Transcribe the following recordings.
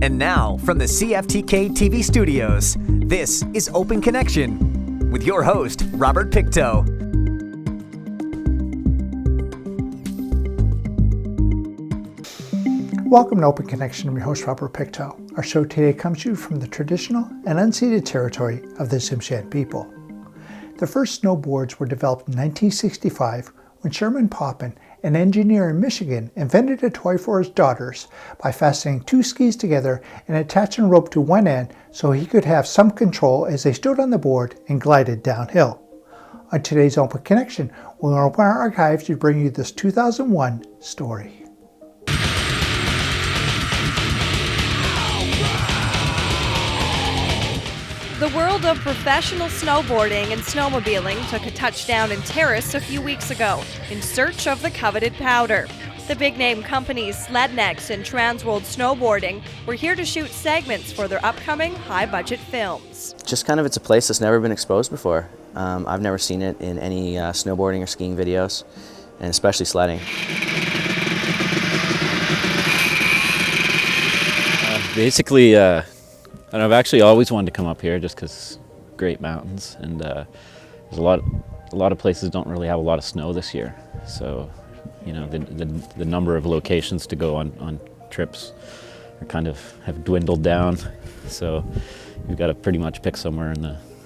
And now, from the CFTK-TV studios, this is Open Connection with your host, Robert Pictou. Welcome to Open Connection. I'm your host, Robert Pictou. Our show today comes to you from the traditional and unceded territory of the Tsimshian people. The first snowboards were developed in 1965 when Sherman Poppin, an engineer in Michigan, invented a toy for his daughters by fastening two skis together and attaching a rope to one end so he could have some control as they stood on the board and glided downhill. On today's Open Connection, we'll open our archives to bring you this 2001 story. The world of professional snowboarding and snowmobiling took a touchdown in Terrace a few weeks ago in search of the coveted powder. The big-name companies Slednex and Transworld Snowboarding were here to shoot segments for their upcoming high-budget films. Just kind of, it's a place that's never been exposed before. I've never seen it in any snowboarding or skiing videos, and especially sledding. Basically, and I've actually always wanted to come up here just because great mountains, and there's a lot of places don't really have a lot of snow this year. So, you know, the number of locations to go on trips are kind of have dwindled down. So you've got to pretty much pick somewhere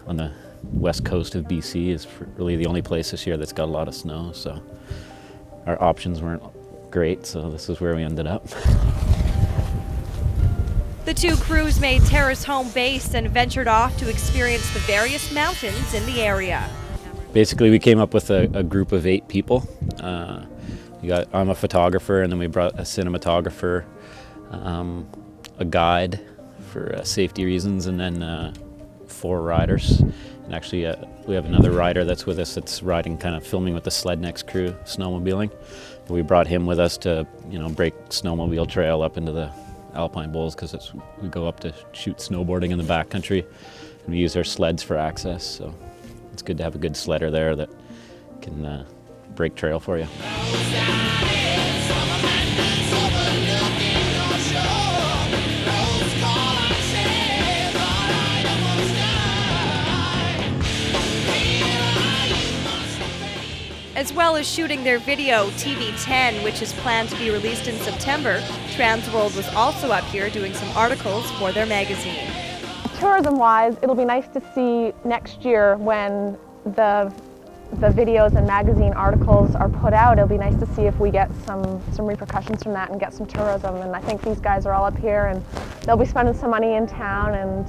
on the west coast of BC is really the only place this year that's got a lot of snow. So our options weren't great, so this is where we ended up. The two crews made Terrace home base and ventured off to experience the various mountains in the area. Basically, we came up with a group of 8 people. I'm a photographer, and then we brought a cinematographer, a guide for safety reasons, and then 4 riders. And actually, we have another rider that's with us that's riding, kind of filming with the Slednex crew, snowmobiling. We brought him with us to, you know, break snowmobile trail up into the Alpine Bowls, because we go up to shoot snowboarding in the backcountry, and we use our sleds for access. So it's good to have a good sledder there that can break trail for you. As well as shooting their video, TV10, which is planned to be released in September, Transworld was also up here doing some articles for their magazine. Tourism-wise, it'll be nice to see next year when the videos and magazine articles are put out. It'll be nice to see if we get some repercussions from that and get some tourism. And I think these guys are all up here, and they'll be spending some money in town, and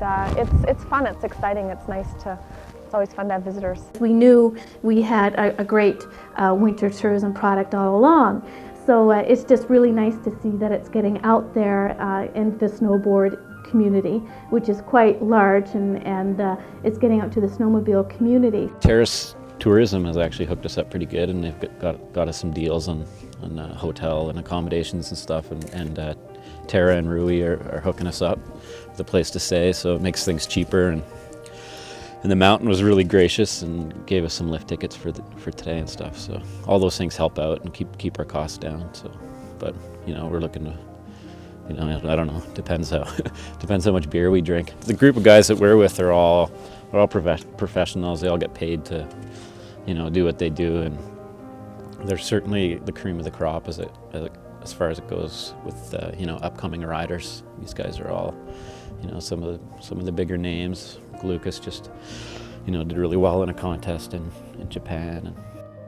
it's fun, it's exciting, it's nice to. It's always fun to have visitors. We knew we had a great winter tourism product all along, so it's just really nice to see that it's getting out there in the snowboard community, which is quite large, and it's getting out to the snowmobile community. Terrace Tourism has actually hooked us up pretty good, and they've got us some deals on hotel and accommodations and stuff, and Tara and Rui are hooking us up with a place to stay, so it makes things cheaper. And the mountain was really gracious and gave us some lift tickets for today and stuff. So all those things help out and keep our costs down. So, but you know, we're looking to, you know, I don't know, depends how much beer we drink. The group of guys that we're with are all professionals. They all get paid to, you know, do what they do, and they're certainly the cream of the crop as far as it goes with you know, upcoming riders. These guys are all, you know, some of the bigger names. Lucas just, you know, did really well in a contest in Japan.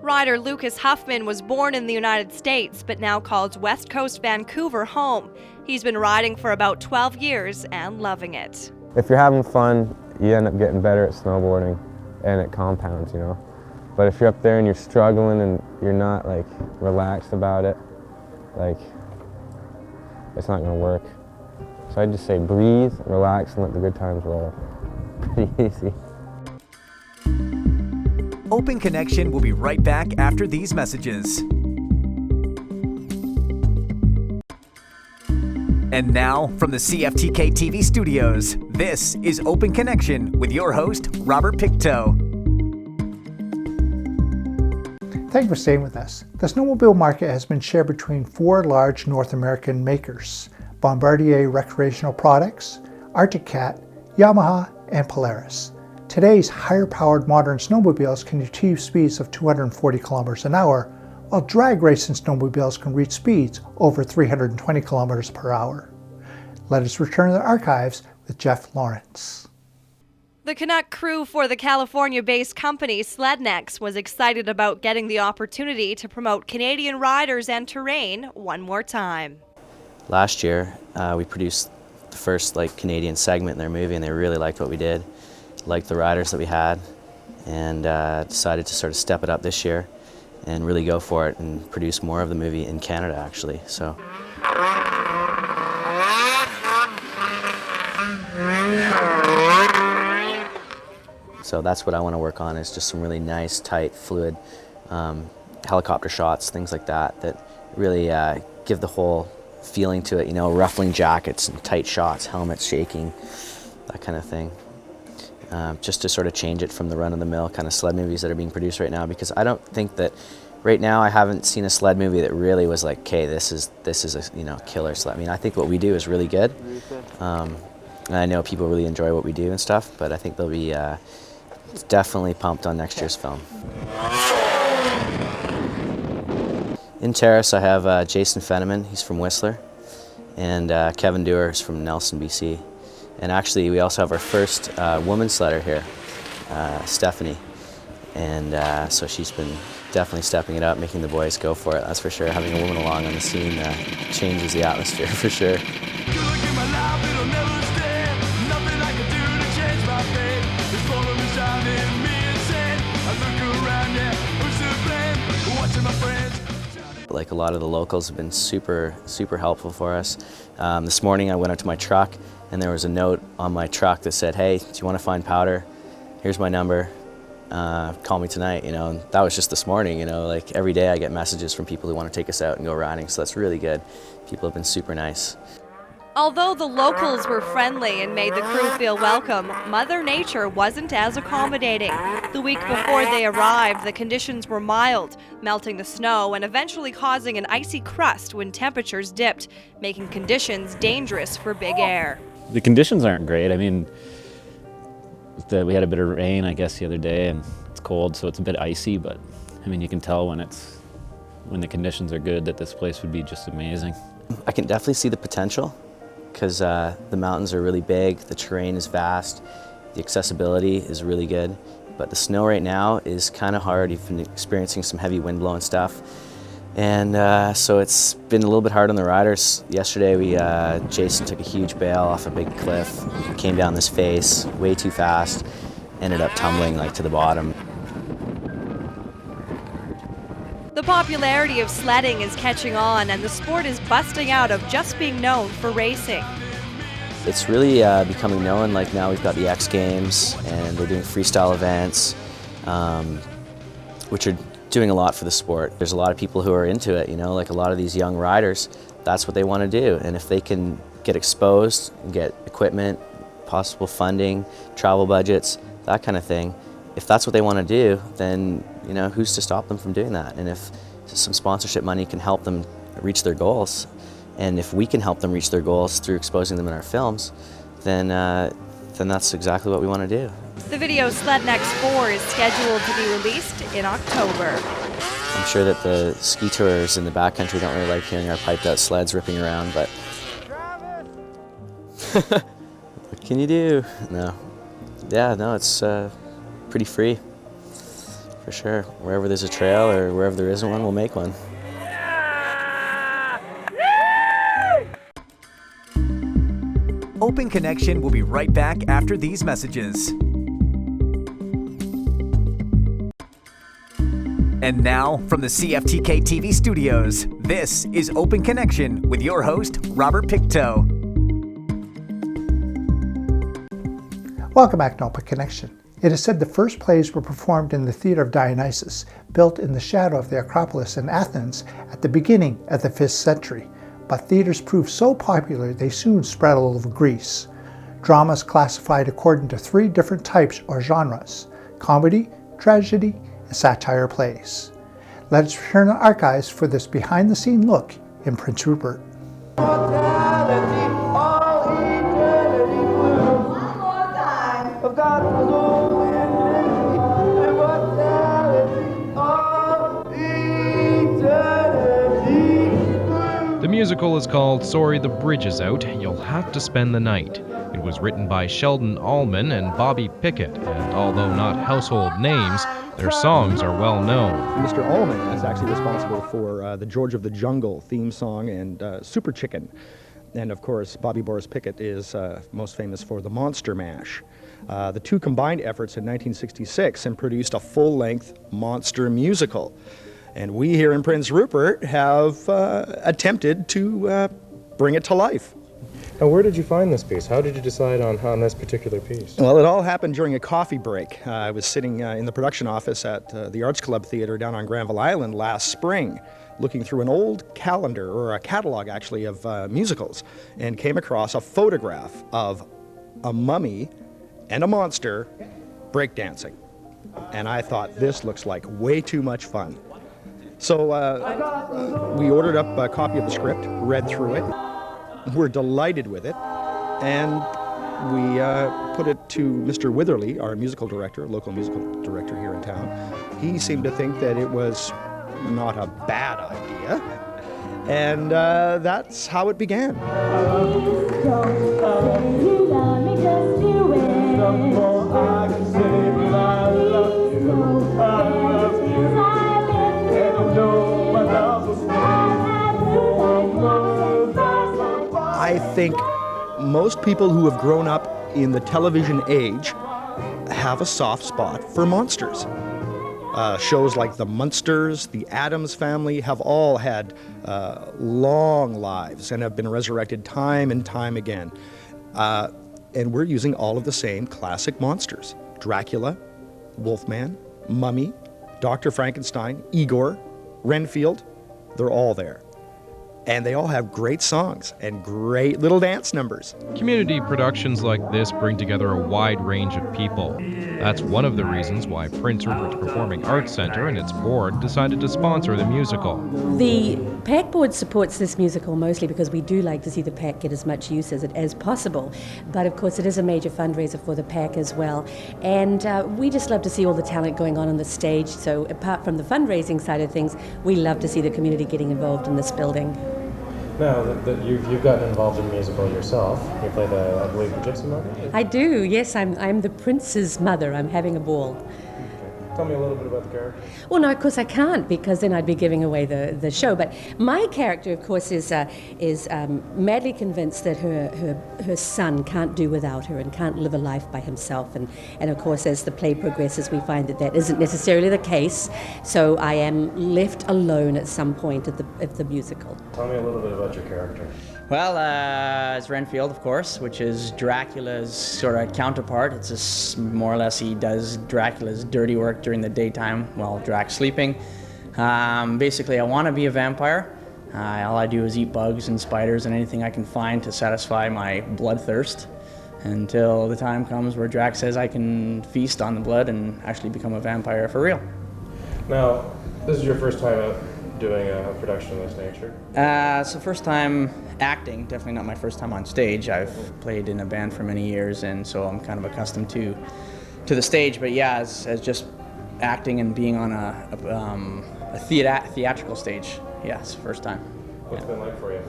Rider Lucas Huffman was born in the United States, but now calls West Coast Vancouver home. He's been riding for about 12 years and loving it. If you're having fun, you end up getting better at snowboarding, and it compounds, you know. But if you're up there and you're struggling and you're not like relaxed about it, like, it's not gonna work. So I just say breathe, relax, and let the good times roll. Pretty easy. Open Connection will be right back after these messages. And now, from the CFTK-TV studios, this is Open Connection with your host, Robert Pictou. Thank you for staying with us. The snowmobile market has been shared between 4 large North American makers: Bombardier Recreational Products, Arctic Cat, Yamaha, and Polaris. Today's higher-powered modern snowmobiles can achieve speeds of 240 kilometers an hour, while drag racing snowmobiles can reach speeds over 320 kilometers per hour. Let us return to the archives with Jeff Lawrence. The Canuck crew for the California-based company Slednex was excited about getting the opportunity to promote Canadian riders and terrain one more time. Last year, we produced the first Canadian segment in their movie, and they really liked what we did, liked the riders that we had, and decided to sort of step it up this year and really go for it and produce more of the movie in Canada, actually. So that's what I want to work on, is just some really nice, tight, fluid helicopter shots, things like that, that really give the whole feeling to it, you know, ruffling jackets and tight shots, helmets shaking, that kind of thing. Just to sort of change it from the run-of-the-mill kind of sled movies that are being produced right now, because I don't think that right now I haven't seen a sled movie that really was like, okay, this is a killer sled. I mean, I think what we do is really good. And I know people really enjoy what we do and stuff, but I think they'll be definitely pumped on next year's film. In Terrace, I have Jason Fenneman, he's from Whistler, and Kevin Dewar is from Nelson, BC. And actually, we also have our first woman sledder here, Stephanie. And so she's been definitely stepping it up, making the boys go for it, that's for sure. Having a woman along on the scene changes the atmosphere, for sure. Like, a lot of the locals have been super helpful for us. This morning I went out to my truck and there was a note on my truck that said, hey, do you want to find powder? Here's my number, call me tonight, you know. And that was just this morning, you know, like every day I get messages from people who want to take us out and go riding, so that's really good. People have been super nice. Although the locals were friendly and made the crew feel welcome, Mother Nature wasn't as accommodating. The week before they arrived, the conditions were mild, melting the snow and eventually causing an icy crust when temperatures dipped, making conditions dangerous for Big Air. The conditions aren't great. I mean, we had a bit of rain, I guess, the other day, and it's cold, so it's a bit icy, but I mean, you can tell when the conditions are good that this place would be just amazing. I can definitely see the potential, because the mountains are really big, the terrain is vast, the accessibility is really good, but the snow right now is kind of hard. You've been experiencing some heavy wind blow and stuff, and so it's been a little bit hard on the riders. Yesterday Jason took a huge bail off a big cliff, came down this face way too fast, ended up tumbling to the bottom. The popularity of sledding is catching on, and the sport is busting out of just being known for racing. It's really becoming known. Like, now we've got the X Games, and they're doing freestyle events, which are doing a lot for the sport. There's a lot of people who are into it, you know, like a lot of these young riders, that's what they want to do. And if they can get exposed and get equipment, possible funding, travel budgets, that kind of thing, if that's what they want to do, then, you know, who's to stop them from doing that? And if some sponsorship money can help them reach their goals, and if we can help them reach their goals through exposing them in our films, then that's exactly what we want to do. The video Slednex 4 is scheduled to be released in October. I'm sure that the ski tourists in the backcountry don't really like hearing our piped out sleds ripping around, but what can you do? No. Yeah, no, it's pretty free, for sure. Wherever there's a trail or wherever there isn't one, we'll make one. Open Connection will be right back after these messages. And now, from the CFTK-TV studios, this is Open Connection with your host, Robert Pictou. Welcome back to Open Connection. It is said the first plays were performed in the Theatre of Dionysus, built in the shadow of the Acropolis in Athens at the beginning of the 5th century. But theaters proved so popular they soon spread all over Greece. Drama is classified according to 3 different types or genres: comedy, tragedy, and satire plays. Let us return to the archives for this behind-the-scene look in Prince Rupert. Mortality. The musical is called Sorry the Bridge is Out, You'll Have to Spend the Night. It was written by Sheldon Allman and Bobby Pickett, and although not household names, their songs are well known. Mr. Allman is actually responsible for the George of the Jungle theme song and Super Chicken. And of course, Bobby Boris Pickett is most famous for the Monster Mash. The two combined efforts in 1966 and produced a full-length monster musical. And we here in Prince Rupert have attempted to bring it to life. Now, where did you find this piece? How did you decide on this particular piece? Well, it all happened during a coffee break. I was sitting in the production office at the Arts Club Theatre down on Granville Island last spring, looking through an old calendar, or a catalog actually, of musicals, and came across a photograph of a mummy and a monster breakdancing. And I thought, this looks like way too much fun. So we ordered up a copy of the script, read through it. We're delighted with it, and we put it to Mr. Witherley, our musical director, local musical director here in town. He seemed to think that it was not a bad idea, and that's how it began. I think most people who have grown up in the television age have a soft spot for monsters. Shows like The Munsters, The Addams Family have all had long lives and have been resurrected time and time again. And we're using all of the same classic monsters. Dracula, Wolfman, Mummy, Dr. Frankenstein, Igor, Renfield, they're all there. And they all have great songs and great little dance numbers. Community productions like this bring together a wide range of people. That's one of the reasons why Prince Rupert Performing Arts Centre and its board decided to sponsor the musical. The PAC board supports this musical mostly because we do like to see the PAC get as much use as possible. But of course it is a major fundraiser for the PAC as well. And we just love to see all the talent going on the stage. So apart from the fundraising side of things, we love to see the community getting involved in this building. Now that you've gotten involved in musical yourself, you play I believe, the Gypsy Mother? I do, yes. I'm the prince's mother. I'm having a ball. Tell me a little bit about the character. Well, no, of course I can't, because then I'd be giving away the show. But my character, of course, is madly convinced that her son can't do without her and can't live a life by himself. And of course, as the play progresses, we find that isn't necessarily the case. So I am left alone at some point of the musical. Tell me a little bit about your character. Well, it's Renfield, of course, which is Dracula's sort of counterpart. It's just more or less he does Dracula's dirty work during the daytime while Drac's sleeping. Basically, I want to be a vampire. All I do is eat bugs and spiders and anything I can find to satisfy my bloodthirst until the time comes where Drac says I can feast on the blood and actually become a vampire for real. Now, this is your first time out doing a production of this nature? So first time acting, definitely not my first time on stage. I've played in a band for many years, and so I'm kind of accustomed to the stage. But yeah, as just acting and being on a theatrical stage, yes, first time. What's it been like for you?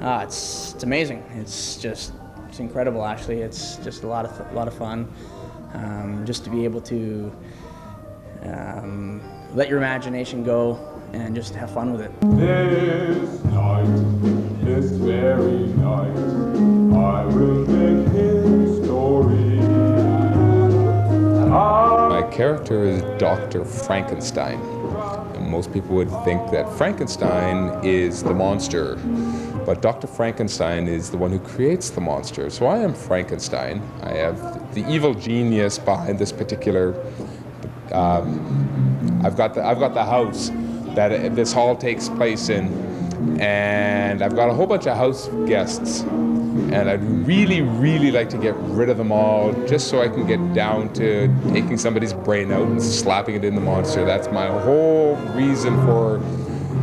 It's amazing. It's incredible. Actually, it's just a lot of fun. Just to be able to let your imagination go and just have fun with it. This night, this very night, I will make history. My character is Dr. Frankenstein. And most people would think that Frankenstein is the monster, but Dr. Frankenstein is the one who creates the monster. So I am Frankenstein. I have the evil genius behind this particular. I've got the house that this hall takes place in, and I've got a whole bunch of house guests, and I'd really, really like to get rid of them all, just so I can get down to taking somebody's brain out and slapping it in the monster. That's my whole reason for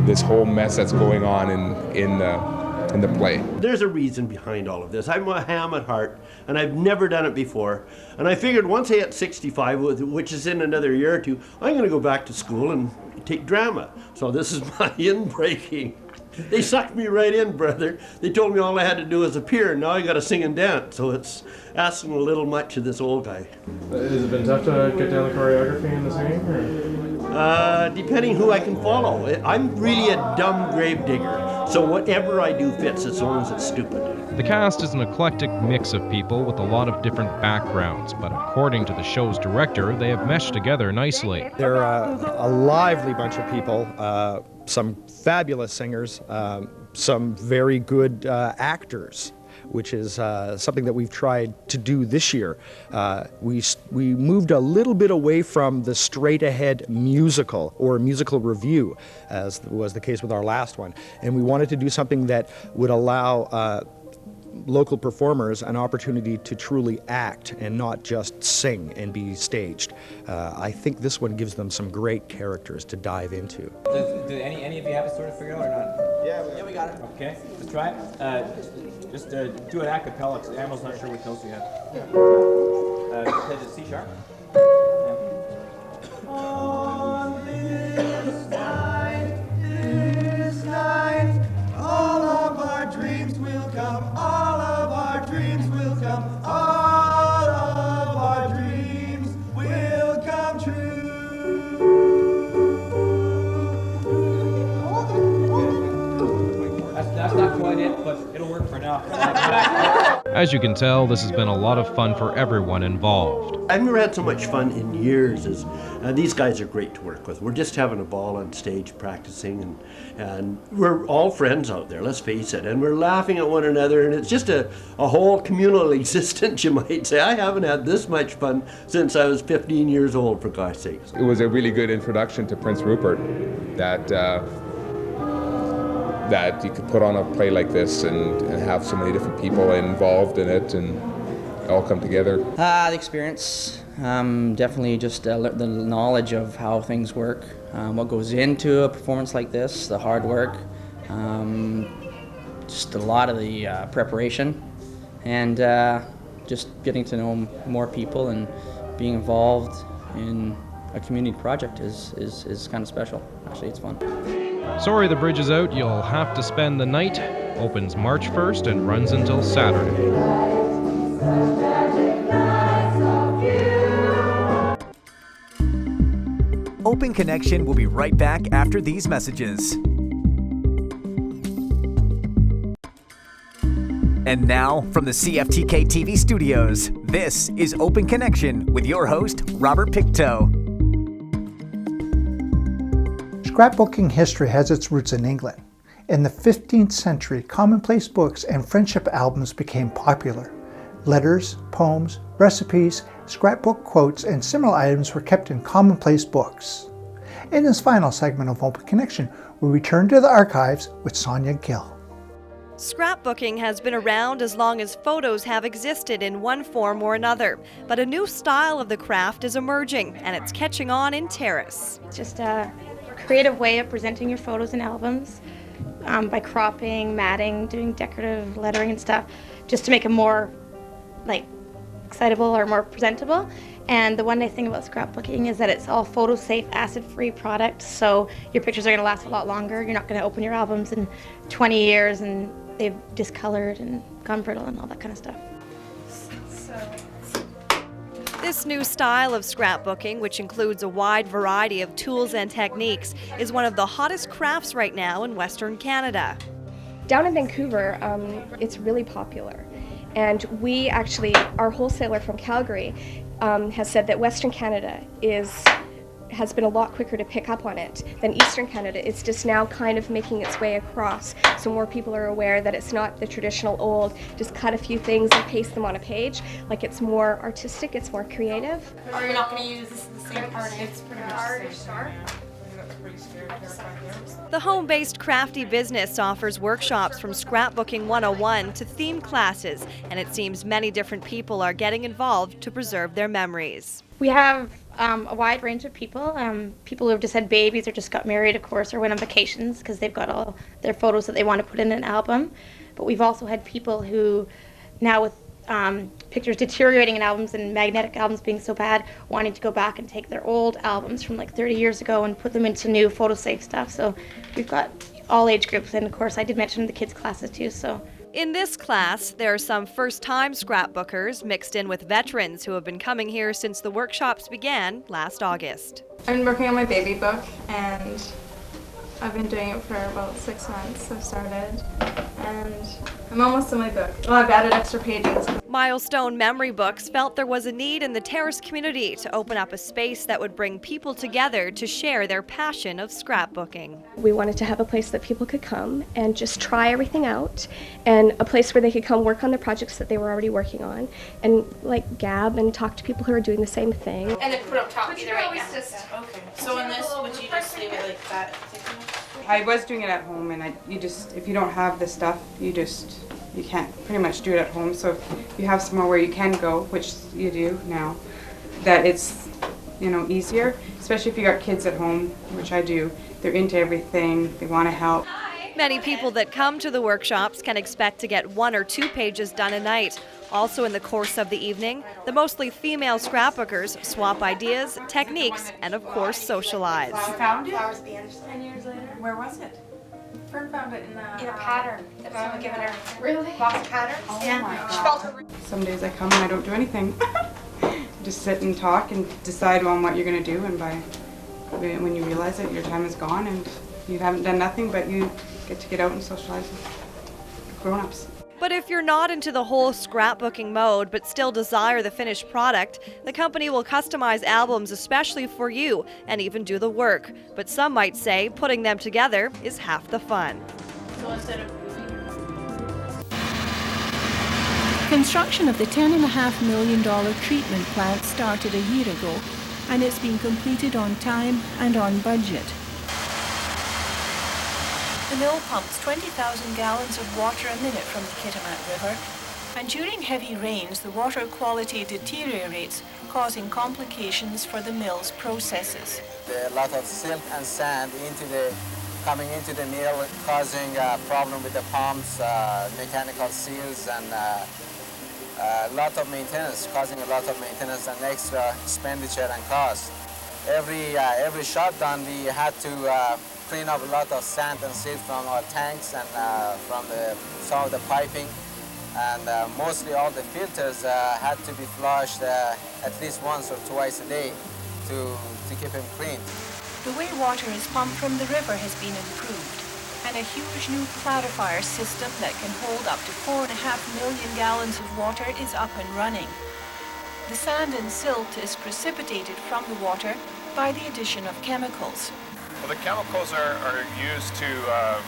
this whole mess that's going on in in the play. There's a reason behind all of this. I'm a ham at heart, and I've never done it before. And I figured once I hit 65, which is in another year or two, I'm going to go back to school and take drama. So this is my in-breaking. They sucked me right in, brother. They told me all I had to do was appear, and now I got to sing and dance. So it's asking a little much of this old guy. Has it been tough to get down the choreography and the singing? Depending who I can follow. I'm really a dumb grave digger, so whatever I do fits as long as it's stupid. The cast is an eclectic mix of people with a lot of different backgrounds, but according to the show's director, they have meshed together nicely. They're a lively bunch of people, some fabulous singers, some very good actors, which is something that we've tried to do this year. We moved a little bit away from the straight-ahead musical or musical review, as was the case with our last one, and we wanted to do something that would allow local performers an opportunity to truly act and not just sing and be staged. I think this one gives them some great characters to dive into. Do any of you have it sort of figured out or not? Yeah, we got it. Okay, let's try it. Just do it a cappella, because Amel's not sure what notes we have. Play the C sharp. On this night, all of our dreams will come, all of our dreams will come, all of our dreams will come true. That's not quite it, but it'll work for now. As you can tell, this has been a lot of fun for everyone involved. I've never had so much fun in years. These guys are great to work with. We're just having a ball on stage practicing, and we're all friends out there, let's face it, and we're laughing at one another, and it's just a whole communal existence, you might say. I haven't had this much fun since I was 15 years old, for God's sakes. It was a really good introduction to Prince Rupert, that you could put on a play like this and have so many different people involved in it and all come together. The experience, definitely just the knowledge of how things work, what goes into a performance like this, the hard work, just a lot of the preparation, and just getting to know more people and being involved in a community project is kind of special. Actually, it's fun. Sorry the Bridge is Out, You'll Have to Spend the Night opens March 1st and runs until Saturday. Open Connection will be right back after these messages. And now, from the CFTK-TV studios, this is Open Connection with your host, Robert Pictou. Scrapbooking history has its roots in England. In the 15th century, commonplace books and friendship albums became popular. Letters, poems, recipes, scrapbook quotes, and similar items were kept in commonplace books. In this final segment of Open Connection, we return to the archives with Sonia Gill. Scrapbooking has been around as long as photos have existed in one form or another, but a new style of the craft is emerging, and it's catching on in Terrace. Just a creative way of presenting your photos in albums by cropping, matting, doing decorative lettering and stuff, just to make them more excitable or more presentable. And the one nice thing about scrapbooking is that it's all photo-safe, acid-free product, so your pictures are going to last a lot longer. You're not going to open your albums in 20 years and they've discolored and gone brittle and all that kind of stuff. This new style of scrapbooking, which includes a wide variety of tools and techniques, is one of the hottest crafts right now in Western Canada. Down in Vancouver, it's really popular. And we actually, our wholesaler from Calgary has said that Western Canada has been a lot quicker to pick up on it than Eastern Canada. It's just now kind of making its way across, so more people are aware that it's not the traditional old, just cut a few things and paste them on a page. Like, it's more artistic, it's more creative. Or you're not going to use the same part, it's pretty much the same. The home-based crafty business offers workshops from Scrapbooking 101 to theme classes, and it seems many different people are getting involved to preserve their memories. We have a wide range of people, people who have just had babies or just got married, of course, or went on vacations because they've got all their photos that they want to put in an album. but we've also had people who, now with pictures deteriorating in albums and magnetic albums being so bad, wanting to go back and take their old albums from like 30 years ago and put them into new photo-safe stuff. So we've got all age groups, and of course I did mention the kids' classes too. So. In this class, there are some first-time scrapbookers mixed in with veterans who have been coming here since the workshops began last August. I've been working on my baby book, and I've been doing it for about 6 months. I've started, and I'm almost in my book. Well, I've added extra pages. Milestone Memory Books felt there was a need in the Terrace community to open up a space that would bring people together to share their passion of scrapbooking. We wanted to have a place that people could come and just try everything out, and a place where they could come work on the projects that they were already working on, and like gab and talk to people who are doing the same thing. And then put up top either right now. Okay. So in this, would you just leave it like that? I was doing it at home, and if you don't have the stuff, you can't pretty much do it at home. So if you have somewhere where you can go, which you do now, that it's, easier, especially if you got kids at home, which I do. They're into everything, they want to help. Many people that come to the workshops can expect to get 1 or 2 pages done a night. Also in the course of the evening, the mostly female scrapbookers swap ideas, techniques, and of course socialize. You found it? 10 years later. Where was it? Fern found it in a pattern that someone given her. Really? Box pattern? Oh yeah. My She felt her. Some days I come and I don't do anything. Just sit and talk and decide on what you're going to do, and when you realize it, your time is gone and you haven't done nothing, but you get out and socialize with grown-ups. But if you're not into the whole scrapbooking mode but still desire the finished product, the company will customize albums especially for you and even do the work. But some might say putting them together is half the fun. So instead of Construction of the $10.5 million treatment plant started a year ago, and it's been completed on time and on budget. The mill pumps 20,000 gallons of water a minute from the Kitimat River, and during heavy rains the water quality deteriorates, causing complications for the mill's processes. A lot of silt and sand coming into the mill, causing a problem with the pumps, mechanical seals, and a lot of maintenance, causing a lot of maintenance and extra expenditure and cost. Every shot done, we had to clean up a lot of sand and silt from our tanks and from some of the piping, and mostly all the filters had to be flushed at least once or twice a day to keep them clean. The way water is pumped from the river has been improved, and a huge new clarifier system that can hold up to 4.5 million gallons of water is up and running. The sand and silt is precipitated from the water by the addition of chemicals. Well, the chemicals are used to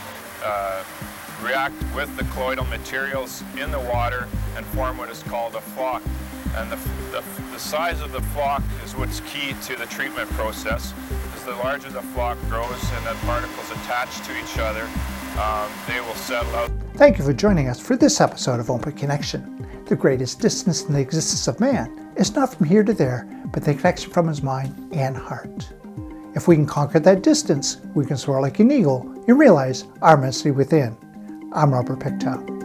react with the colloidal materials in the water and form what is called a flock. And the size of the flock is what's key to the treatment process. As the larger the flock grows and the particles attach to each other, they will settle out. Thank you for joining us for this episode of Open Connection. The greatest distance in the existence of man is not from here to there, but the connection from his mind and heart. If we can conquer that distance, we can soar like an eagle and realize our immensity within. I'm Rupert.